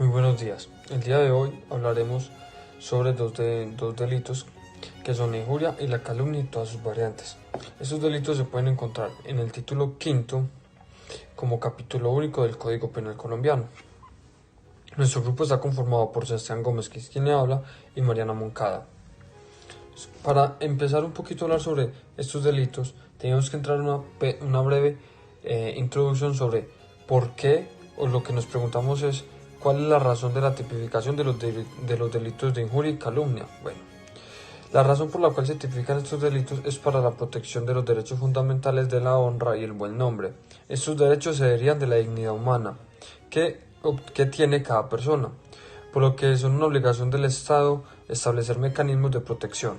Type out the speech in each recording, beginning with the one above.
Muy buenos días. El día de hoy hablaremos sobre dos delitos que son la injuria y la calumnia y todas sus variantes. Estos delitos se pueden encontrar en el título quinto como capítulo único del Código Penal colombiano. Nuestro grupo está conformado por Sebastián Gómez, que es quien le habla, y Mariana Moncada. Para empezar un poquito a hablar sobre estos delitos, tenemos que entrar en una breve introducción sobre por qué, o lo que nos preguntamos es cuál es la razón de la tipificación de los delitos de injuria y calumnia. Bueno, la razón por la cual se tipifican estos delitos es para la protección de los derechos fundamentales de la honra y el buen nombre. Estos derechos se derivan de la dignidad humana que tiene cada persona, por lo que son una obligación del Estado establecer mecanismos de protección.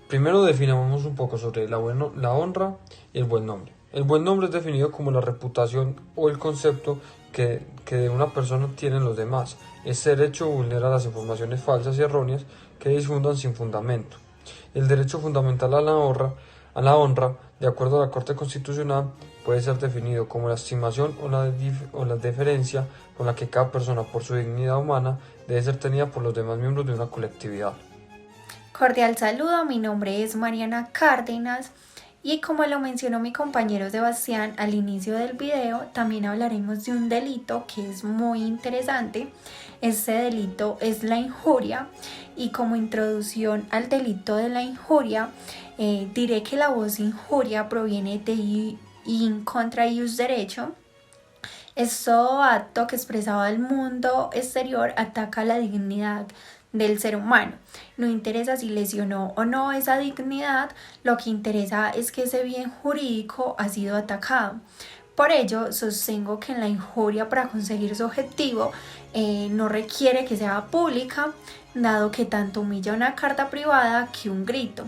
Primero definamos un poco sobre la honra y el buen nombre. El buen nombre es definido como la reputación o el concepto que una persona tiene en los demás. Este derecho vulnera las informaciones falsas y erróneas que difundan sin fundamento. El derecho fundamental a la honra, de acuerdo a la Corte Constitucional, puede ser definido como la estimación o la deferencia con la que cada persona, por su dignidad humana, debe ser tenida por los demás miembros de una colectividad. Cordial saludo, mi nombre es Mariana Cárdenas y como lo mencionó mi compañero Sebastián al inicio del video, también hablaremos de un delito que es muy interesante. Este delito es la injuria y como introducción al delito de la injuria, diré que la voz injuria proviene de in contra ius derecho. Es todo acto que expresado al mundo exterior ataca la dignidad del ser humano. No interesa si lesionó o no esa dignidad, lo que interesa es que ese bien jurídico ha sido atacado. Por ello, sostengo que en la injuria, para conseguir su objetivo, no requiere que sea pública, dado que tanto humilla una carta privada que un grito.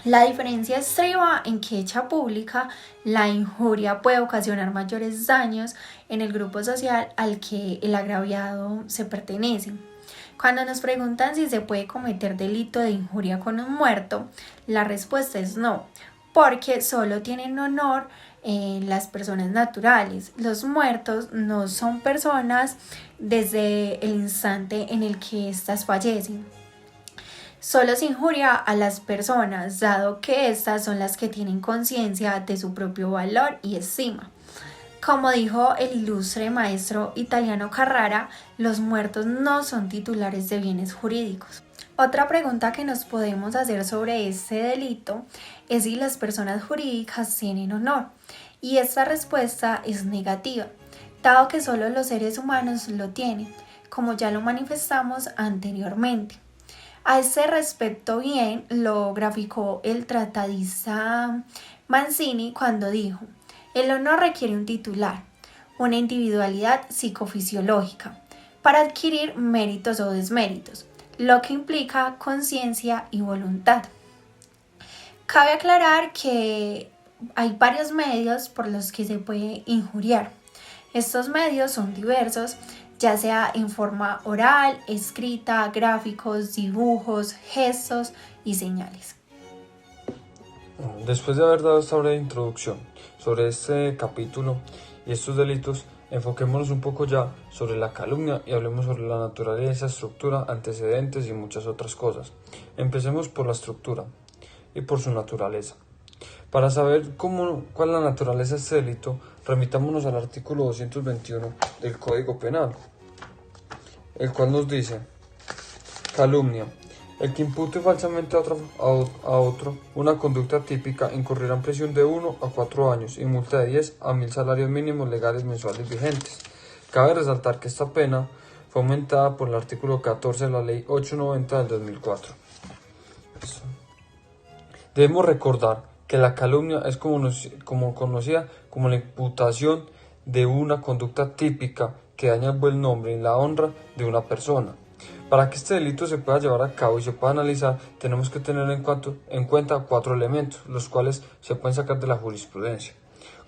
La diferencia estriba en que hecha pública, la injuria puede ocasionar mayores daños en el grupo social al que el agraviado se pertenece. Cuando nos preguntan si se puede cometer delito de injuria con un muerto, la respuesta es no, porque solo tienen honor las personas naturales. Los muertos no son personas desde el instante en el que éstas fallecen. Solo se injuria a las personas, dado que éstas son las que tienen conciencia de su propio valor y estima. Como dijo el ilustre maestro italiano Carrara, los muertos no son titulares de bienes jurídicos. Otra pregunta que nos podemos hacer sobre este delito es si las personas jurídicas tienen honor, y esta respuesta es negativa, dado que solo los seres humanos lo tienen, como ya lo manifestamos anteriormente. A este respecto bien lo graficó el tratadista Mancini cuando dijo: el honor requiere un titular, una individualidad psicofisiológica, para adquirir méritos o desméritos, lo que implica conciencia y voluntad. Cabe aclarar que hay varios medios por los que se puede injuriar. Estos medios son diversos, ya sea en forma oral, escrita, gráficos, dibujos, gestos y señales. Después de haber dado esta breve introducción sobre este capítulo y estos delitos, enfoquémonos un poco ya sobre la calumnia y hablemos sobre la naturaleza, estructura, antecedentes y muchas otras cosas. Empecemos por la estructura y por su naturaleza. Para saber cuál es la naturaleza de este delito, remitámonos al artículo 221 del Código Penal, el cual nos dice: calumnia. El que impute falsamente a otro una conducta típica incurrirá en prisión de 1 a 4 años y multa de 10 a 1000 salarios mínimos legales mensuales vigentes. Cabe resaltar que esta pena fue aumentada por el artículo 14 de la Ley 890 del 2004. Debemos recordar que la calumnia es conocida como la imputación de una conducta típica que daña el buen nombre y la honra de una persona. Para que este delito se pueda llevar a cabo y se pueda analizar, tenemos que tener en cuenta 4 elementos, los cuales se pueden sacar de la jurisprudencia.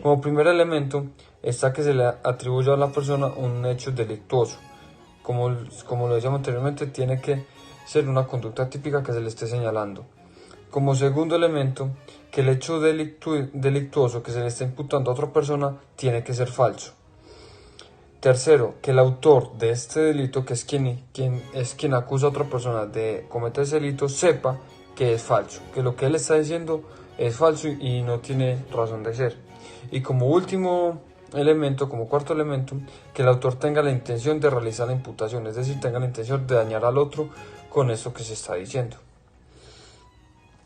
Como primer elemento está que se le atribuye a la persona un hecho delictuoso. Como lo decíamos anteriormente, tiene que ser una conducta típica que se le esté señalando. Como segundo elemento, que el hecho delictuoso que se le está imputando a otra persona tiene que ser falso. Tercero, que el autor de este delito, que es quien acusa a otra persona de cometer ese delito, sepa que es falso, que lo que él está diciendo es falso y no tiene razón de ser. Y como último elemento, como cuarto elemento, que el autor tenga la intención de realizar la imputación, es decir, tenga la intención de dañar al otro con eso que se está diciendo.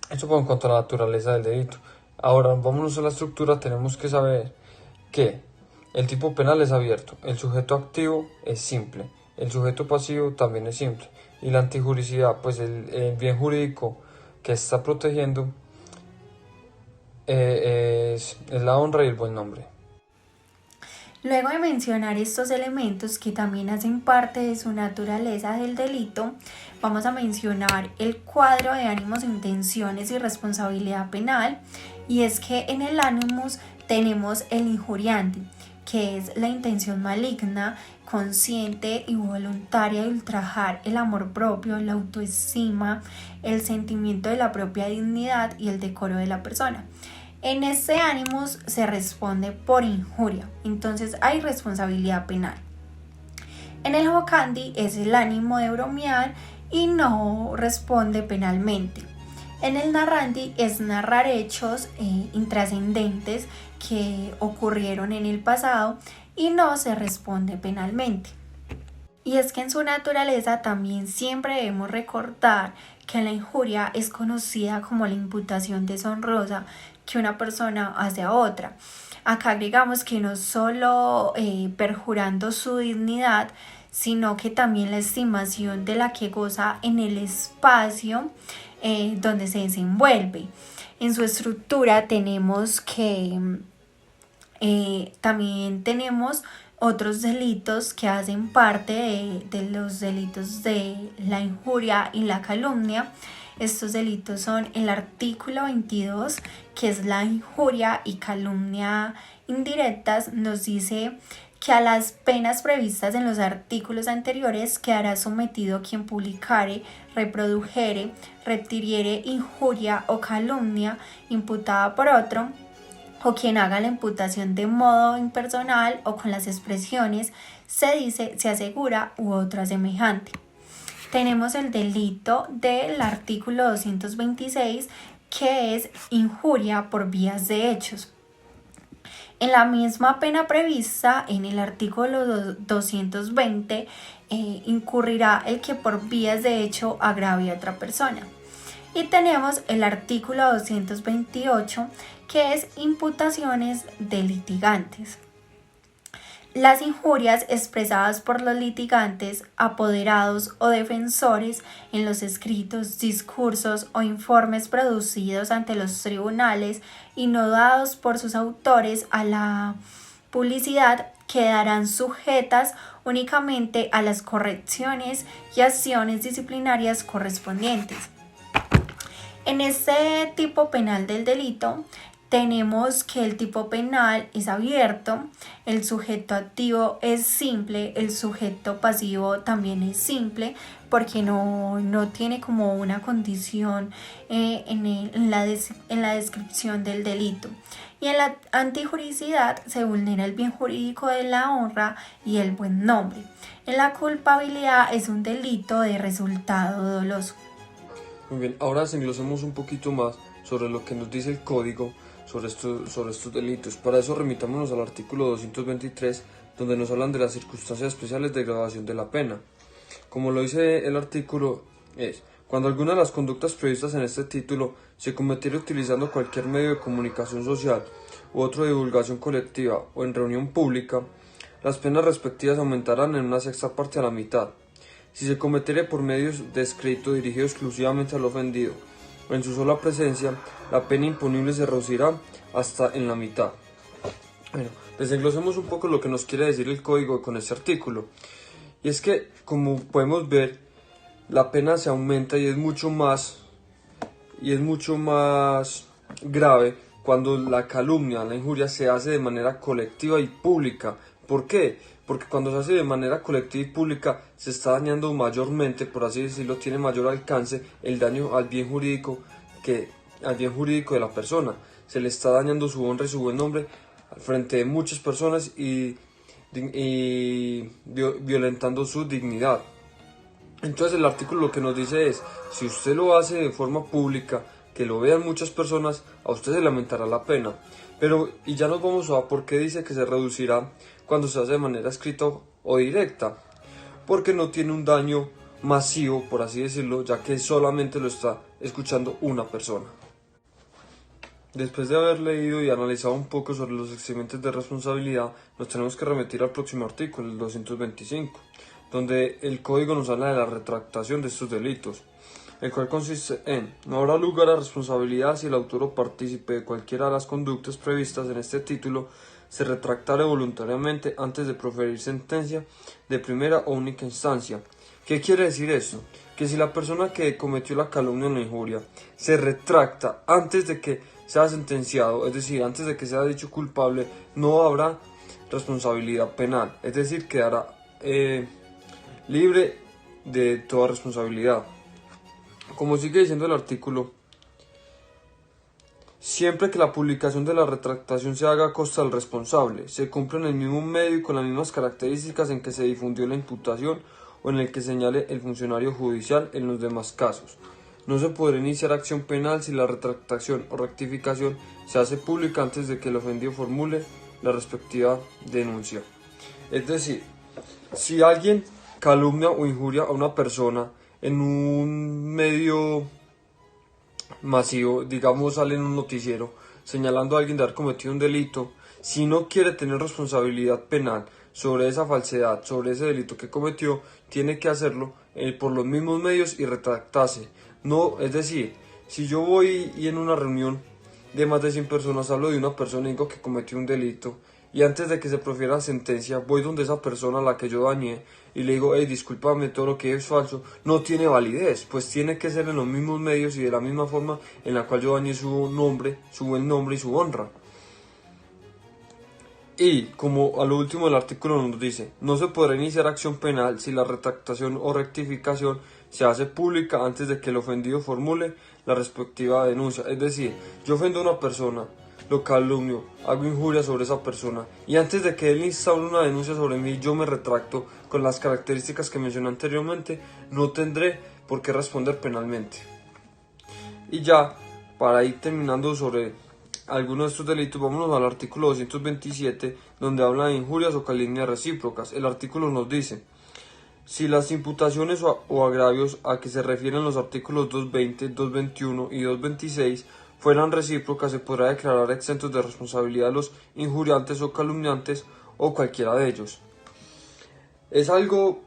Esto por en cuanto a la naturaleza del delito. Ahora, vámonos a la estructura. Tenemos que saber que el tipo penal es abierto, el sujeto activo es simple, el sujeto pasivo también es simple, y la antijuricidad, pues el bien jurídico que está protegiendo es la honra y el buen nombre. Luego de mencionar estos elementos que también hacen parte de su naturaleza del delito, vamos a mencionar el cuadro de ánimos, intenciones y responsabilidad penal, y es que en el ánimos tenemos el injuriante, que es la intención maligna, consciente y voluntaria de ultrajar el amor propio, la autoestima, el sentimiento de la propia dignidad y el decoro de la persona. En este ánimos se responde por injuria, entonces hay responsabilidad penal. En el jocandi es el ánimo de bromear y no responde penalmente. En el narrandi es narrar hechos intrascendentes que ocurrieron en el pasado y no se responde penalmente. Y es que en su naturaleza también siempre debemos recordar que la injuria es conocida como la imputación deshonrosa que una persona hace a otra. Acá agregamos que no solo perjurando su dignidad, sino que también la estimación de la que goza en el espacio donde se desenvuelve. En su estructura tenemos que también tenemos otros delitos que hacen parte de los delitos de la injuria y la calumnia. Estos delitos son el artículo 22, que es la injuria y calumnia indirectas. Nos dice que a las penas previstas en los artículos anteriores quedará sometido quien publicare, reprodujere, reptiriere injuria o calumnia imputada por otro, o quien haga la imputación de modo impersonal o con las expresiones se dice, se asegura u otra semejante. Tenemos el delito del artículo 226, que es injuria por vías de hechos. En la misma pena prevista en el artículo 220 incurrirá el que por vías de hecho agrave a otra persona. Y tenemos el artículo 228, que es imputaciones de litigantes. Las injurias expresadas por los litigantes, apoderados o defensores en los escritos, discursos o informes producidos ante los tribunales y no dados por sus autores a la publicidad, quedarán sujetas únicamente a las correcciones y acciones disciplinarias correspondientes. En este tipo penal del delito, tenemos que el tipo penal es abierto, el sujeto activo es simple, el sujeto pasivo también es simple, porque no tiene como una condición en la descripción del delito. Y en la antijuricidad se vulnera el bien jurídico de la honra y el buen nombre. En la culpabilidad es un delito de resultado doloso. Muy bien, ahora desglosemos un poquito más sobre lo que nos dice el código sobre estos delitos. Para eso remitámonos al artículo 223, donde nos hablan de las circunstancias especiales de gradación de la pena. Como lo dice el artículo, es cuando alguna de las conductas previstas en este título se cometiera utilizando cualquier medio de comunicación social u otro de divulgación colectiva o en reunión pública, las penas respectivas aumentarán en una sexta parte a la mitad. Si se cometiere por medios de escrito dirigido exclusivamente al ofendido o en su sola presencia, la pena imponible se reducirá hasta en la mitad. Bueno, desglosemos un poco lo que nos quiere decir el código con este artículo. Y es que, como podemos ver, la pena se aumenta y es mucho más grave cuando la calumnia, la injuria se hace de manera colectiva y pública. ¿Por qué? Porque cuando se hace de manera colectiva y pública se está dañando mayormente, por así decirlo, tiene mayor alcance el daño al bien jurídico de la persona. Se le está dañando su honra y su buen nombre frente de muchas personas y violentando su dignidad. Entonces el artículo lo que nos dice es, si usted lo hace de forma pública, que lo vean muchas personas, a usted se le aumentará la pena. Pero, y ya nos vamos a por qué dice que se reducirá cuando se hace de manera escrita o directa. Porque no tiene un daño masivo, por así decirlo, ya que solamente lo está escuchando una persona. Después de haber leído y analizado un poco sobre los eximientes de responsabilidad, nos tenemos que remitir al próximo artículo, el 225, donde el código nos habla de la retractación de estos delitos, el cual consiste en: no habrá lugar a responsabilidad si el autor o partícipe de cualquiera de las conductas previstas en este título se retractare voluntariamente antes de proferir sentencia de primera o única instancia. ¿Qué quiere decir esto? Que si la persona que cometió la calumnia o la injuria se retracta antes de que sea sentenciado, es decir, antes de que sea dicho culpable, no habrá responsabilidad penal, es decir, quedará libre de toda responsabilidad. Como sigue diciendo el artículo, siempre que la publicación de la retractación se haga a costa del responsable, se cumpla en el mismo medio y con las mismas características en que se difundió la imputación o en el que señale el funcionario judicial en los demás casos. No se podrá iniciar acción penal si la retractación o rectificación se hace pública antes de que el ofendido formule la respectiva denuncia. Es decir, si alguien calumnia o injuria a una persona en un medio masivo, digamos sale en un noticiero, señalando a alguien de haber cometido un delito, si no quiere tener responsabilidad penal sobre esa falsedad, sobre ese delito que cometió, tiene que hacerlo por los mismos medios y retractarse. No, es decir, si yo voy y en una reunión de más de 100 personas hablo de una persona y digo que cometió un delito, y antes de que se profiera sentencia voy donde esa persona a la que yo dañé y le digo: hey, discúlpame, todo lo que es falso, no tiene validez, pues tiene que ser en los mismos medios y de la misma forma en la cual yo dañé su nombre, su buen nombre y su honra. Y, como a lo último del artículo nos dice, no se podrá iniciar acción penal si la retractación o rectificación se hace pública antes de que el ofendido formule la respectiva denuncia. Es decir, yo ofendo a una persona, lo calumnio, hago injuria sobre esa persona, y antes de que él instaure una denuncia sobre mí, yo me retracto con las características que mencioné anteriormente, no tendré por qué responder penalmente. Y ya, para ir terminando sobre algunos de estos delitos, vámonos al artículo 227, donde habla de injurias o calumnias recíprocas. El artículo nos dice: si las imputaciones o agravios a que se refieren los artículos 220, 221 y 226 fueran recíprocas, se podrá declarar exentos de responsabilidad a los injuriantes o calumniantes o cualquiera de ellos. Es algo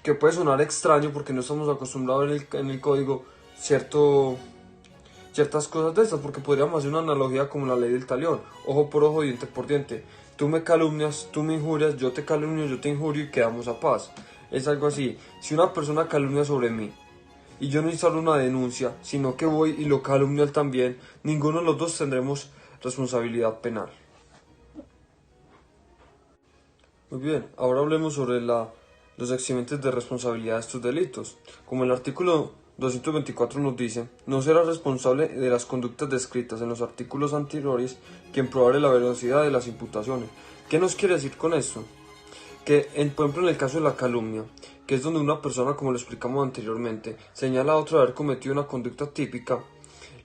que puede sonar extraño porque no estamos acostumbrados en el código ciertas cosas de estas, porque podríamos hacer una analogía como la ley del talión: ojo por ojo, diente por diente. Tú me calumnias, tú me injurias, yo te calumnio, yo te injurio y quedamos a paz. Es algo así. Si una persona calumnia sobre mí y yo no instalo una denuncia, sino que voy y lo calumnio él también, ninguno de los dos tendremos responsabilidad penal. Muy bien, ahora hablemos sobre los eximientes de responsabilidad de estos delitos. Como el artículo 224 nos dice, no será responsable de las conductas descritas en los artículos anteriores quien probare la veracidad de las imputaciones. ¿Qué nos quiere decir con esto? Que, por ejemplo, en el caso de la calumnia, que es donde una persona, como lo explicamos anteriormente, señala a otro de haber cometido una conducta típica,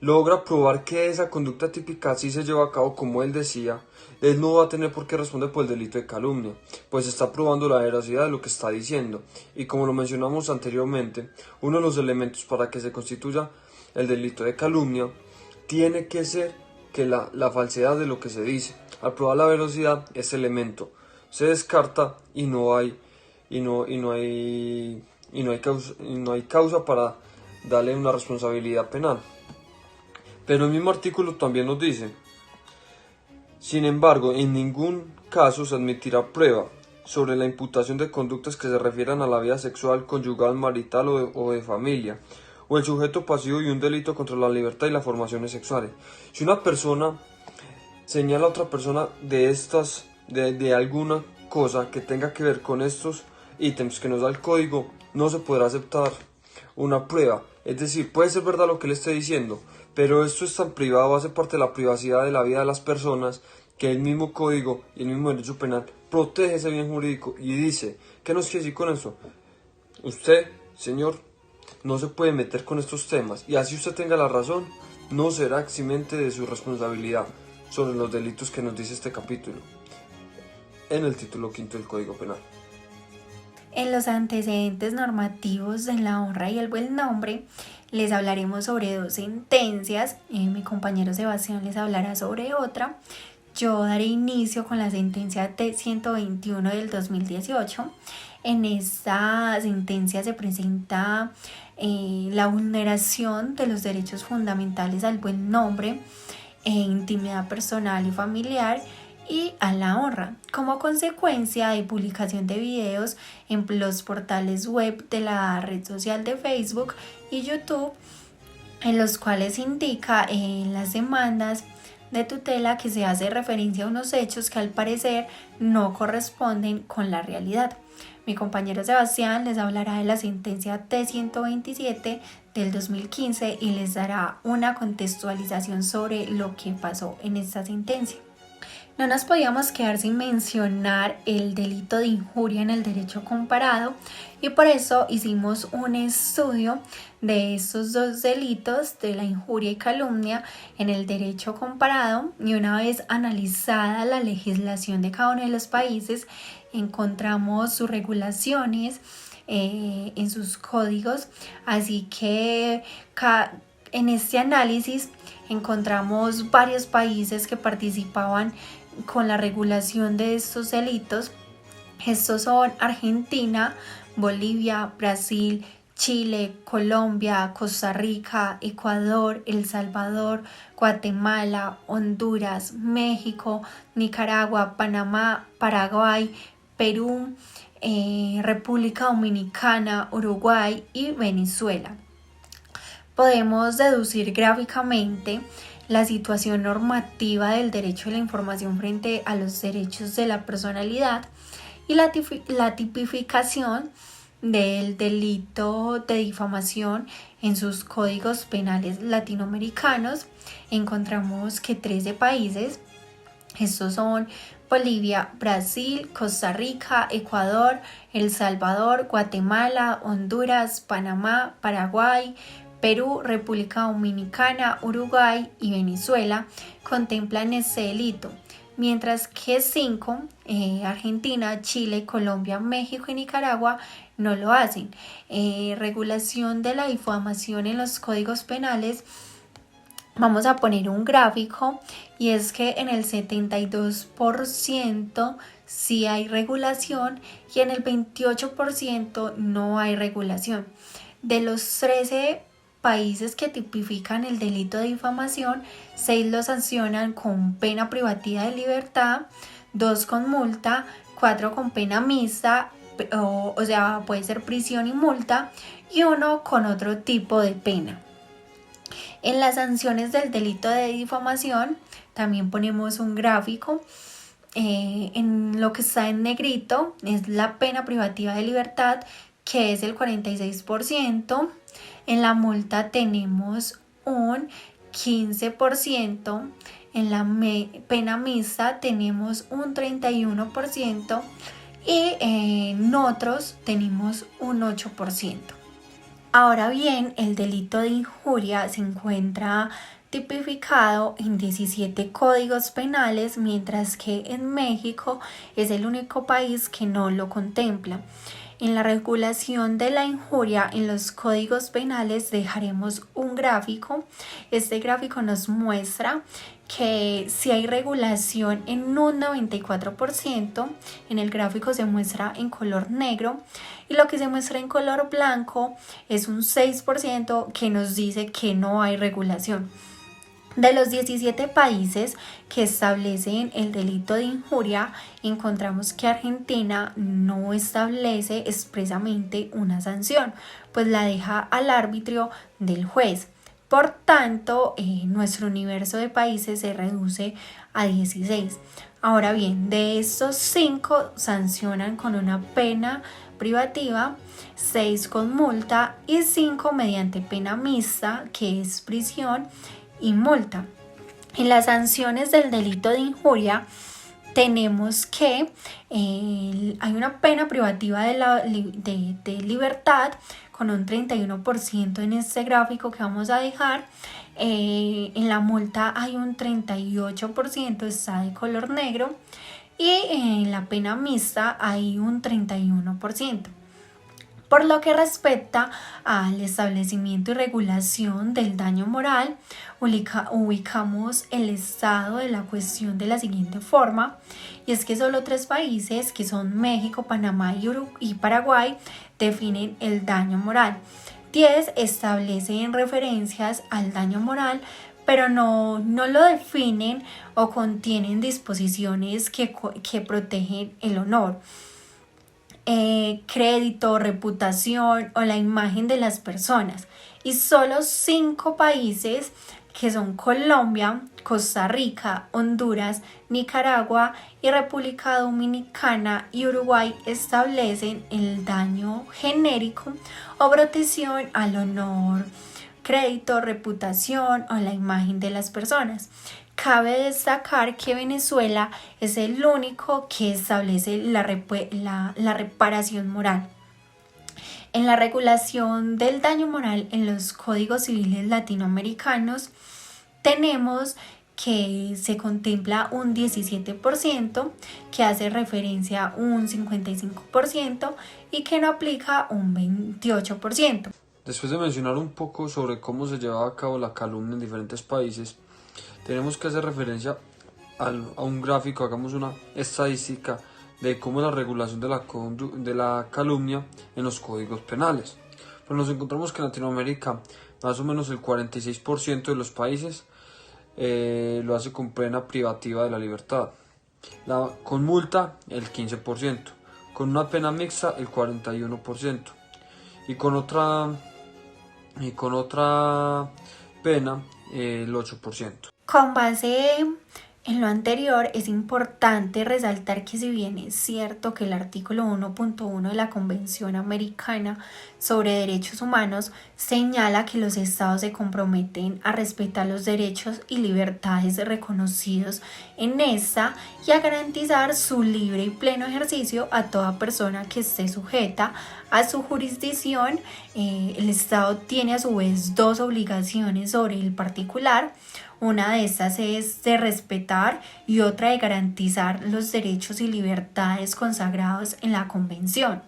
logra probar que esa conducta típica sí se lleva a cabo como él decía, él no va a tener por qué responder por el delito de calumnia, pues está probando la veracidad de lo que está diciendo. Y como lo mencionamos anteriormente, uno de los elementos para que se constituya el delito de calumnia tiene que ser que la falsedad de lo que se dice. Al probar la veracidad, ese elemento se descarta y no hay causa para darle una responsabilidad penal. Pero el mismo artículo también nos dice: sin embargo, en ningún caso se admitirá prueba sobre la imputación de conductas que se refieran a la vida sexual, conyugal, marital o de familia, o el sujeto pasivo de un delito contra la libertad y las formaciones sexuales. Si una persona señala a otra persona de alguna cosa que tenga que ver con estos ítems que nos da el código, no se podrá aceptar una prueba. Es decir, puede ser verdad lo que le esté diciendo, pero esto es tan privado, hace parte de la privacidad de la vida de las personas, que el mismo código y el mismo derecho penal protege ese bien jurídico y dice, ¿qué nos quiere decir con eso? Usted, señor, no se puede meter con estos temas, y así usted tenga la razón, no será eximente de su responsabilidad sobre los delitos que nos dice este capítulo en el título 5 del Código Penal. En los antecedentes normativos en la honra y el buen nombre les hablaremos sobre 2 sentencias, mi compañero Sebastián les hablará sobre otra. Yo daré inicio con la sentencia T-121 del 2018. En esta sentencia se presenta la vulneración de los derechos fundamentales al buen nombre, intimidad personal y familiar, y a la honra, como consecuencia de publicación de videos en los portales web de la red social de Facebook y YouTube, en los cuales indica en las demandas de tutela que se hace referencia a unos hechos que al parecer no corresponden con la realidad. Mi compañero Sebastián les hablará de la sentencia T-127 del 2015 y les dará una contextualización sobre lo que pasó en esta sentencia. No nos podíamos quedar sin mencionar el delito de injuria en el derecho comparado, y por eso hicimos un estudio de estos 2 delitos, de la injuria y calumnia en el derecho comparado, y una vez analizada la legislación de cada uno de los países, encontramos sus regulaciones en sus códigos, así que en este análisis encontramos varios países que participaban con la regulación de estos delitos. Estos son Argentina, Bolivia, Brasil, Chile, Colombia, Costa Rica, Ecuador, El Salvador, Guatemala, Honduras, México, Nicaragua, Panamá, Paraguay, Perú, República Dominicana, Uruguay y Venezuela. Podemos deducir gráficamente la situación normativa del derecho a la información frente a los derechos de la personalidad y la tipificación del delito de difamación en sus códigos penales latinoamericanos. Encontramos que 13 países, estos son Bolivia, Brasil, Costa Rica, Ecuador, El Salvador, Guatemala, Honduras, Panamá, Paraguay, Perú, República Dominicana, Uruguay y Venezuela, contemplan este delito, mientras que 5, Argentina, Chile, Colombia, México y Nicaragua, no lo hacen. Regulación de la difamación en los códigos penales. Vamos a poner un gráfico, y es que en el 72% sí hay regulación y en el 28% no hay regulación. De los 13 países que tipifican el delito de difamación, 6 lo sancionan con pena privativa de libertad, 2 con multa, 4 con pena mixta, o sea, puede ser prisión y multa, y 1 con otro tipo de pena. En las sanciones del delito de difamación también ponemos un gráfico. En lo que está en negrito es la pena privativa de libertad, que es el 46%. En la multa tenemos un 15%. En la pena mixta tenemos un 31%. Y en otros tenemos un 8%. Ahora bien, el delito de injuria se encuentra tipificado en 17 códigos penales, mientras que en México es el único país que no lo contempla. En la regulación de la injuria en los códigos penales dejaremos un gráfico. Este gráfico nos muestra que si hay regulación en un 94%, en el gráfico se muestra en color negro, y lo que se muestra en color blanco es un 6% que nos dice que no hay regulación. De los 17 países que establecen el delito de injuria, encontramos que Argentina no establece expresamente una sanción, pues la deja al arbitrio del juez. Por tanto, nuestro universo de países se reduce a 16. Ahora bien, de estos 5 sancionan con una pena privativa, 6 con multa y 5 mediante pena mixta, que es prisión y multa. En las sanciones del delito de injuria tenemos que hay una pena privativa de libertad con un 31% en este gráfico que vamos a dejar. En la multa hay un 38%, está de color negro, y en la pena mixta hay un 31%. Por lo que respecta al establecimiento y regulación del daño moral, ubicamos el estado de la cuestión de la siguiente forma, y es que solo 3 países, que son México, Panamá y Paraguay, definen el daño moral. 10 establecen referencias al daño moral, pero no lo definen o contienen disposiciones que protegen el honor, crédito, reputación o la imagen de las personas. Y solo 5 países, que son Colombia, Costa Rica, Honduras, Nicaragua y República Dominicana y Uruguay, establecen el daño genérico o protección al honor, crédito, reputación o la imagen de las personas. Cabe destacar que Venezuela es el único que establece la reparación moral. En la regulación del daño moral en los códigos civiles latinoamericanos tenemos que se contempla un 17%, que hace referencia a un 55% y que no aplica un 28%. Después de mencionar un poco sobre cómo se lleva a cabo la calumnia en diferentes países, tenemos que hacer referencia a un gráfico, hagamos una estadística de cómo es la regulación de la calumnia en los códigos penales. Pues nos encontramos que en Latinoamérica más o menos el 46% de los países lo hace con pena privativa de la libertad, con multa el 15%, con una pena mixta el 41% y con otra pena el 8%. Con base en lo anterior, es importante resaltar que si bien es cierto que el artículo 1.1 de la Convención Americana sobre Derechos Humanos señala que los estados se comprometen a respetar los derechos y libertades reconocidos en esta y a garantizar su libre y pleno ejercicio a toda persona que esté sujeta a su jurisdicción, el Estado tiene a su vez 2 obligaciones sobre el particular. Una de estas es de respetar y otra de garantizar los derechos y libertades consagrados en la Convención.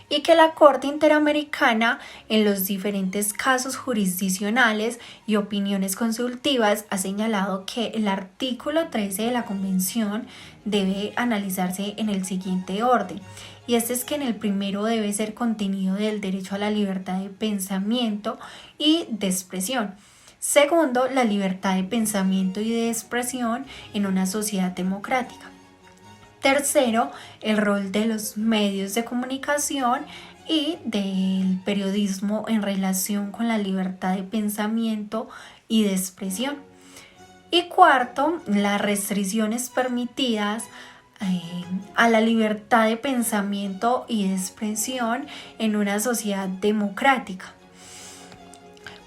Y que la Corte Interamericana, en los diferentes casos jurisdiccionales y opiniones consultivas, ha señalado que el artículo 13 de la Convención debe analizarse en el siguiente orden. Y este es que en el primero debe ser contenido del derecho a la libertad de pensamiento y de expresión. Segundo, la libertad de pensamiento y de expresión en una sociedad democrática. Tercero, el rol de los medios de comunicación y del periodismo en relación con la libertad de pensamiento y de expresión. Y cuarto, las restricciones permitidas a la libertad de pensamiento y de expresión en una sociedad democrática.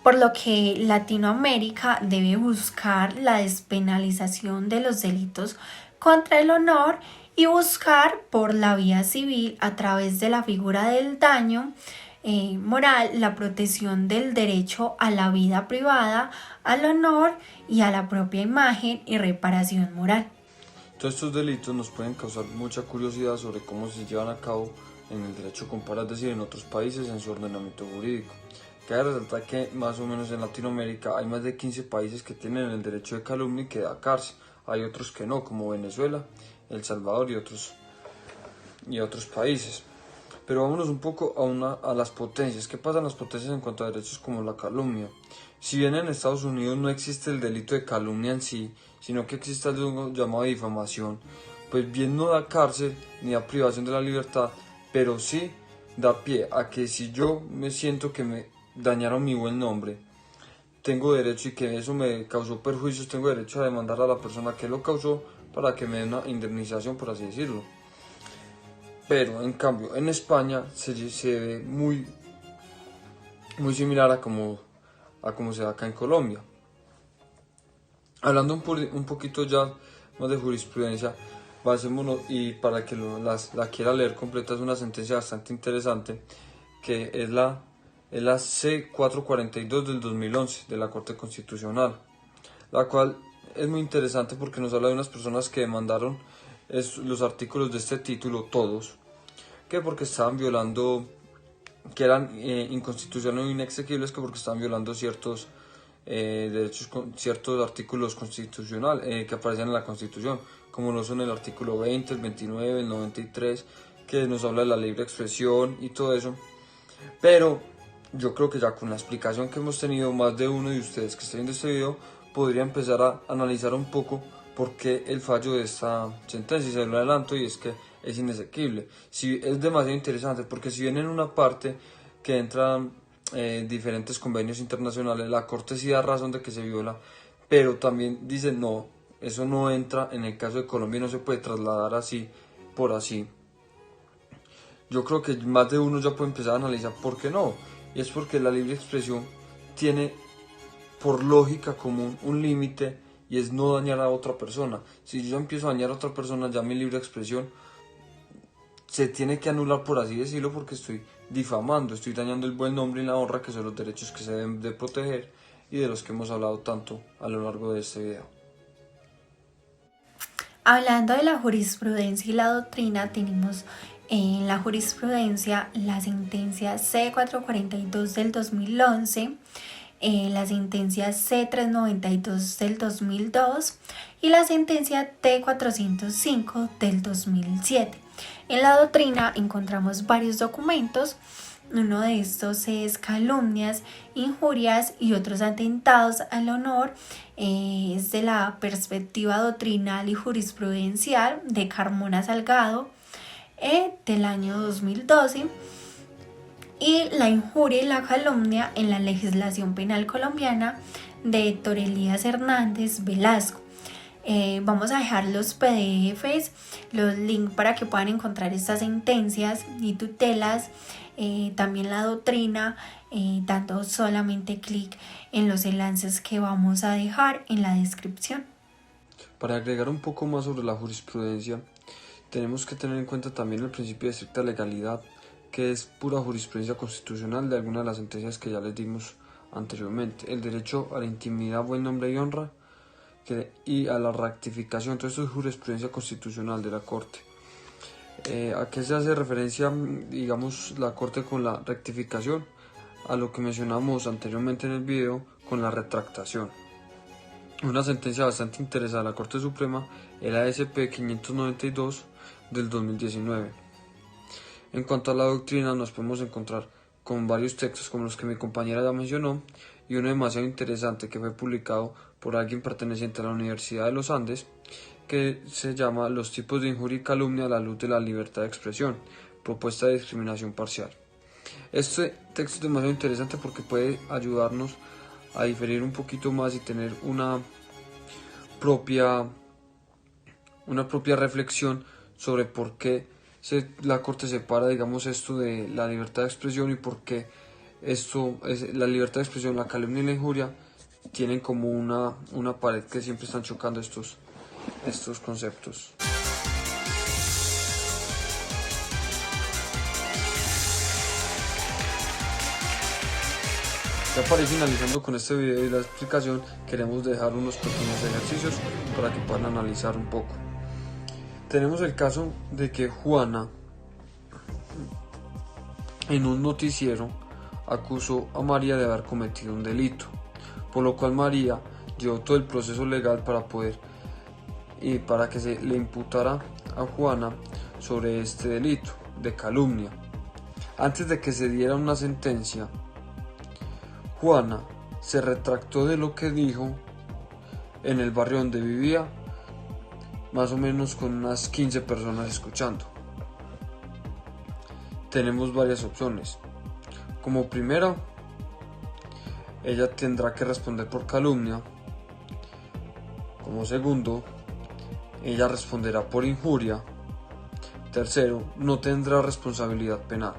Por lo que Latinoamérica debe buscar la despenalización de los delitos contra el honor y buscar por la vía civil, a través de la figura del daño moral, la protección del derecho a la vida privada, al honor y a la propia imagen y reparación moral. Todos estos delitos nos pueden causar mucha curiosidad sobre cómo se llevan a cabo en el derecho comparado, es decir, en otros países en su ordenamiento jurídico. Cabe resaltar que más o menos en Latinoamérica hay más de 15 países que tienen el derecho de calumnia y que da cárcel. Hay otros que no, como Venezuela, El Salvador y otros países. Pero vámonos un poco a las potencias. ¿Qué pasa en las potencias en cuanto a derechos como la calumnia? Si bien en Estados Unidos no existe el delito de calumnia en sí, sino que existe algo llamado difamación, pues bien no da cárcel ni da privación de la libertad, pero sí da pie a que si yo me siento que me dañaron mi buen nombre, tengo derecho, y que eso me causó perjuicios, tengo derecho a demandar a la persona que lo causó para que me dé una indemnización, por así decirlo. Pero en cambio en España se ve muy similar a como se da acá en Colombia. Hablando un poquito ya más de jurisprudencia, basémonos, y para que la quiera leer completa, es una sentencia bastante interesante, que es la C442 del 2011 de la Corte Constitucional, la cual es muy interesante porque nos habla de unas personas que demandaron los artículos de este título, todos, que porque estaban violando, que eran inconstitucionales o inexequibles, que porque estaban violando ciertos derechos, ciertos artículos constitucionales que aparecen en la Constitución, como lo son el artículo 20, el 29, el 93, que nos habla de la libre expresión y todo eso. Pero yo creo que ya con la explicación que hemos tenido, más de uno de ustedes que está viendo este video podría empezar a analizar un poco por qué el fallo de esta sentencia, y se lo adelanto, y es que es inexequible. Es demasiado interesante porque si bien en una parte que entran diferentes convenios internacionales, la Corte sí da razón de que se viola, pero también dice no, eso no entra en el caso de Colombia y no se puede trasladar así por así. Yo creo que más de uno ya puede empezar a analizar por qué no, y es porque la libre expresión tiene por lógica común un límite, y es no dañar a otra persona. Si yo empiezo a dañar a otra persona, ya mi libre expresión se tiene que anular, por así decirlo, porque estoy difamando, estoy dañando el buen nombre y la honra, que son los derechos que se deben de proteger y de los que hemos hablado tanto a lo largo de este video. Hablando de la jurisprudencia y la doctrina, tenemos en la jurisprudencia la sentencia C442 del 2011, la sentencia C392 del 2002 y la sentencia T405 del 2007. En la doctrina encontramos varios documentos. Uno de estos es calumnias, injurias y otros atentados al honor. Es de la perspectiva doctrinal y jurisprudencial de Carmona Salgado del año 2012. Y la injuria y la calumnia en la legislación penal colombiana de Héctor Elías Hernández Velasco. Vamos a dejar los PDFs, los links para que puedan encontrar estas sentencias y tutelas, también la doctrina, dando solamente clic en los enlaces que vamos a dejar en la descripción. Para agregar un poco más sobre la jurisprudencia, tenemos que tener en cuenta también el principio de estricta legalidad, que es pura jurisprudencia constitucional de algunas de las sentencias que ya les dimos anteriormente. El derecho a la intimidad, buen nombre y honra, y a la rectificación. Entonces, esto es jurisprudencia constitucional de la Corte. ¿A qué se hace referencia, digamos, la Corte con la rectificación? A lo que mencionamos anteriormente en el video con la retractación. Una sentencia bastante interesante de la Corte Suprema es la SP 592 del 2019. En cuanto a la doctrina, nos podemos encontrar con varios textos como los que mi compañera ya mencionó, y uno demasiado interesante que fue publicado por alguien perteneciente a la Universidad de los Andes, que se llama Los tipos de injuria y calumnia a la luz de la libertad de expresión, propuesta de discriminación parcial. Este texto es demasiado interesante porque puede ayudarnos a diferir un poquito más y tener una propia reflexión sobre por qué la Corte separa, digamos, esto de la libertad de expresión, y por qué la libertad de expresión, la calumnia y la injuria tienen como una pared que siempre están chocando estos conceptos. Ya para ir finalizando con este video y la explicación, queremos dejar unos pequeños ejercicios para que puedan analizar un poco. Tenemos el caso de que Juana, en un noticiero, acusó a María de haber cometido un delito, por lo cual María llevó todo el proceso legal para que se le imputara a Juana sobre este delito de calumnia. Antes de que se diera una sentencia, Juana se retractó de lo que dijo en el barrio donde vivía, más o menos con unas 15 personas escuchando. Tenemos varias opciones. Como primero, ella tendrá que responder por calumnia. Como segundo, ella responderá por injuria. Tercero, no tendrá responsabilidad penal.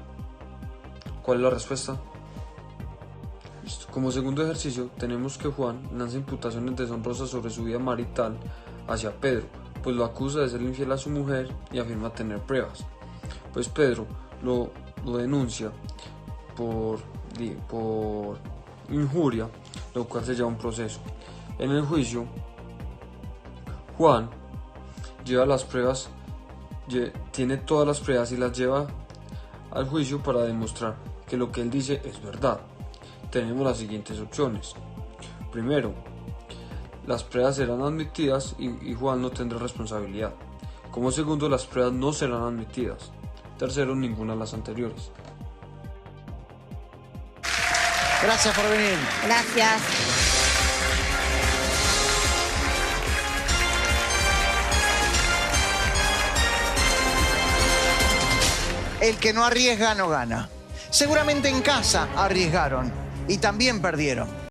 ¿Cuál es la respuesta? Como segundo ejercicio, tenemos que Juan lanza imputaciones deshonrosas sobre su vida marital hacia Pedro, pues lo acusa de ser infiel a su mujer y afirma tener pruebas. Pues Pedro lo denuncia por injuria, lo cual se lleva a un proceso. En el juicio, Juan lleva las pruebas, tiene todas las pruebas y las lleva al juicio para demostrar que lo que él dice es verdad. Tenemos las siguientes opciones. Primero, las pruebas serán admitidas y Juan no tendrá responsabilidad. Como segundo, las pruebas no serán admitidas. Tercero, ninguna de las anteriores. Gracias por venir. Gracias. El que no arriesga no gana. Seguramente en casa arriesgaron y también perdieron.